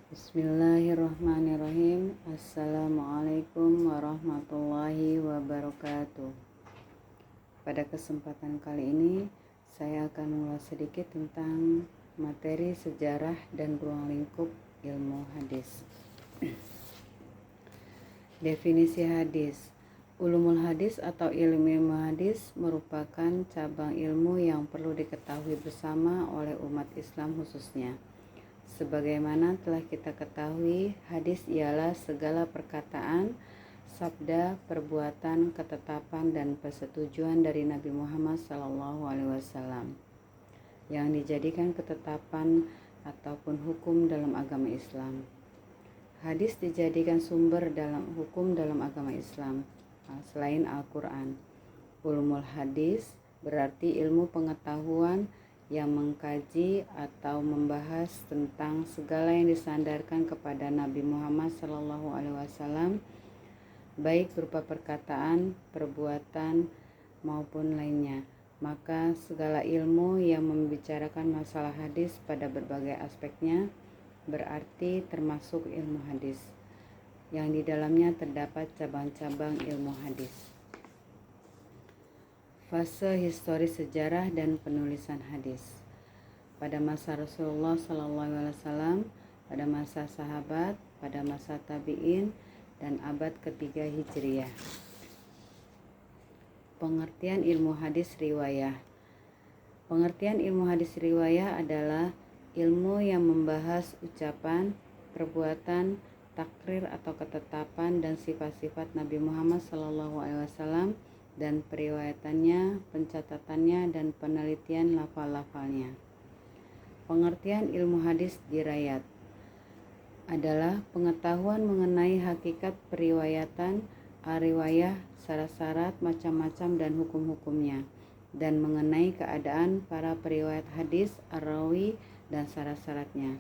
Bismillahirrahmanirrahim. Assalamualaikum warahmatullahi wabarakatuh. Pada kesempatan kali ini saya akan mengulas sedikit tentang materi sejarah dan ruang lingkup ilmu hadis. Definisi hadis. Ulumul hadis atau ilmu hadis merupakan cabang ilmu yang perlu diketahui bersama oleh umat Islam khususnya. Sebagaimana telah kita ketahui, hadis ialah segala perkataan, sabda, perbuatan, ketetapan, dan persetujuan dari Nabi Muhammad SAW yang dijadikan ketetapan ataupun hukum dalam agama Islam. Hadis dijadikan sumber dalam hukum dalam agama Islam selain Al-Quran. Ulumul hadis berarti ilmu pengetahuan yang mengkaji atau membahas tentang segala yang disandarkan kepada Nabi Muhammad SAW, baik berupa perkataan, perbuatan, maupun lainnya. Maka segala ilmu yang membicarakan masalah hadis pada berbagai aspeknya berarti termasuk ilmu hadis, yang di dalamnya terdapat cabang-cabang ilmu hadis. Fase historis sejarah dan penulisan hadis. Pada masa Rasulullah SAW, pada masa sahabat, pada masa tabi'in, dan abad ketiga Hijriah. Pengertian ilmu hadis riwayah. Pengertian ilmu hadis riwayah adalah ilmu yang membahas ucapan, perbuatan, takrir atau ketetapan dan sifat-sifat Nabi Muhammad SAW dan periwayatannya, pencatatannya, dan penelitian lafal-lafalnya. Pengertian ilmu hadis dirayat adalah pengetahuan mengenai hakikat periwayatan, riwayah, syarat-syarat, macam-macam, dan hukum-hukumnya, dan mengenai keadaan para periwayat hadis, ar-rawi, dan syarat-syaratnya.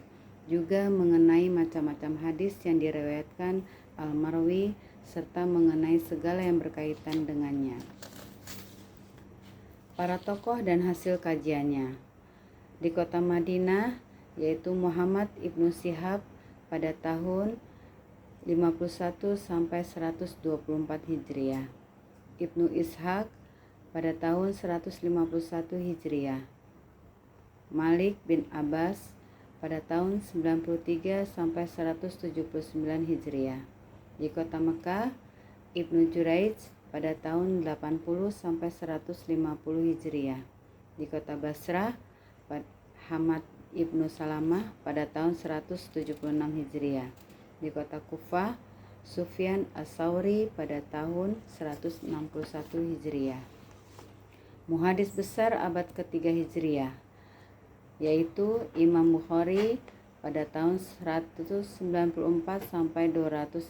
Juga mengenai macam-macam hadis yang diriwayatkan al-marwi, serta mengenai segala yang berkaitan dengannya. Para tokoh dan hasil kajiannya. Di kota Madinah, yaitu Muhammad ibnu Syihab pada tahun 51 sampai 124 Hijriah. Ibnu Ishaq pada tahun 151 Hijriah. Malik bin Abbas pada tahun 93 sampai 179 Hijriah. Di kota Mekah, Ibnu Juraij pada tahun 80 sampai 150 Hijriah. Di kota Basrah, Hamad Ibnu Salamah pada tahun 176 Hijriah. Di kota Kufah, Sufyan As-Sauri pada tahun 161 Hijriah. Muhadis besar abad ketiga Hijriah, yaitu Imam Bukhari pada tahun 194 sampai 256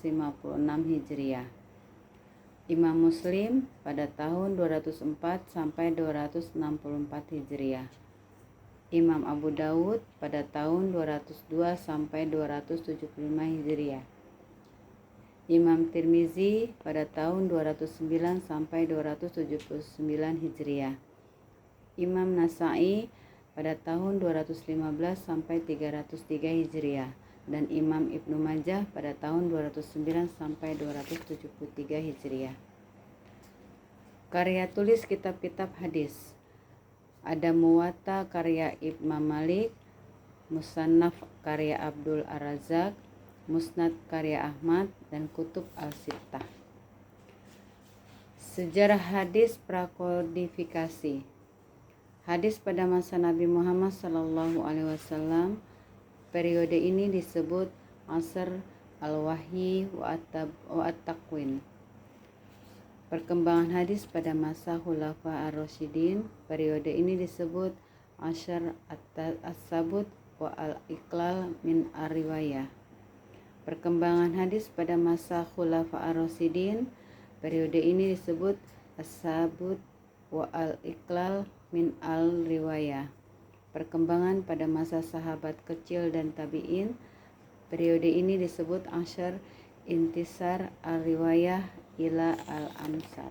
Hijriah. Imam Muslim pada tahun 204 sampai 264 Hijriah. Imam Abu Dawud pada tahun 202 sampai 275 Hijriah. Imam Tirmizi pada tahun 209 sampai 279 Hijriah. Imam Nasa'i pada tahun 215 sampai 303 Hijriah, dan Imam Ibnu Majah pada tahun 209 sampai 273 Hijriah. Karya tulis kitab-kitab hadis. Ada Muwatta karya Imam Malik, Musannaf karya Abdul Ar-Razzaq, Musnad karya Ahmad, dan Kutub Al-Sittah. Sejarah hadis prakodifikasi. Hadis pada masa Nabi Muhammad SAW, periode ini disebut Asr al-Wahyi wa at-Taqwin. Perkembangan hadis pada masa Khulafa ar-Rasyidin, periode ini disebut Asr as-Sabut wa al-Iqlal min ar-Riwayah. Perkembangan hadis pada masa Khulafa ar-Rasyidin, periode ini disebut as-Sabut wa al-Iqlal min al-Riwayah. Perkembangan pada masa sahabat kecil dan tabi'in, periode ini disebut Ashr intisar al-Riwayah ila al-Amsar.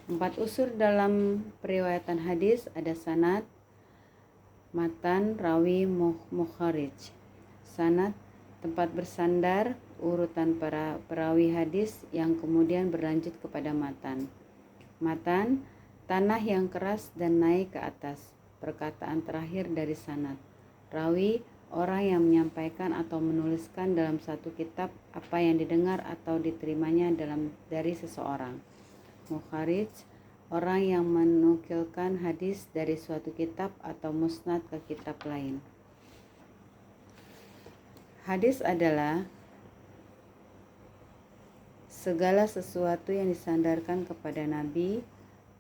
4 unsur dalam periwayatan hadis ada sanad, matan, rawi, mukharij. Sanad, tempat bersandar, urutan para perawi hadis yang kemudian berlanjut kepada matan. Matan, tanah yang keras dan naik ke atas, perkataan terakhir dari sanad. Rawi, orang yang menyampaikan atau menuliskan dalam satu kitab apa yang didengar atau diterimanya dari seseorang. Mukharij, orang yang menukilkan hadis dari suatu kitab atau musnad ke kitab lain. Hadis adalah segala sesuatu yang disandarkan kepada Nabi,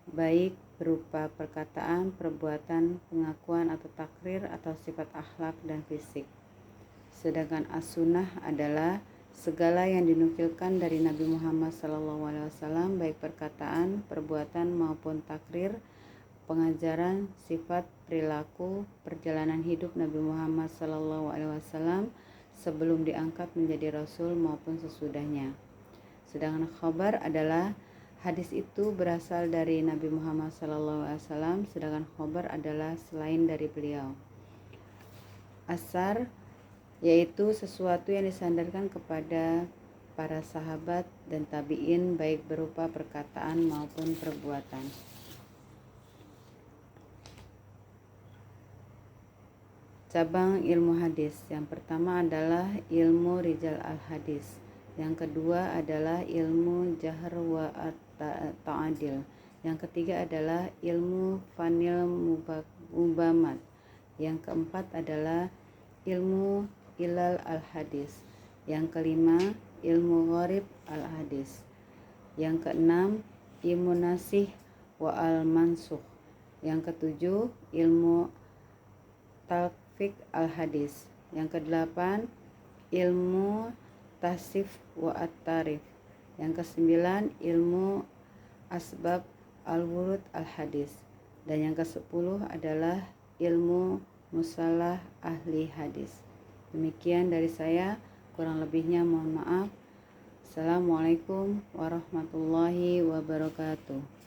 baik berupa perkataan, perbuatan, pengakuan atau takrir atau sifat akhlak dan fisik. Sedangkan as-sunnah adalah segala yang dinukilkan dari Nabi Muhammad SAW, baik perkataan, perbuatan maupun takrir, pengajaran, sifat, perilaku, perjalanan hidup Nabi Muhammad SAW sebelum diangkat menjadi Rasul maupun sesudahnya. Sedangkan khabar adalah hadis itu berasal dari Nabi Muhammad SAW, sedangkan khabar adalah selain dari beliau. Asar, yaitu sesuatu yang disandarkan kepada para sahabat dan tabi'in baik berupa perkataan maupun perbuatan. Cabang ilmu hadis. Yang pertama adalah ilmu rijal al-hadis. Yang kedua adalah ilmu jahr wa ta'adil. Yang ketiga adalah ilmu fanil mubamat. Yang keempat adalah ilmu ilal al-hadis. Yang kelima ilmu gharib al-hadis. Yang keenam ilmu nasih wa al-mansukh. Yang ketujuh ilmu talfiq al-hadis. Yang kedelapan ilmu tasif wa at-tarif. Yang kesembilan ilmu asbab al-wurud al-hadis. Dan yang ke-10 adalah ilmu musalah ahli hadis. Demikian dari saya, kurang lebihnya mohon maaf. Assalamualaikum warahmatullahi wabarakatuh.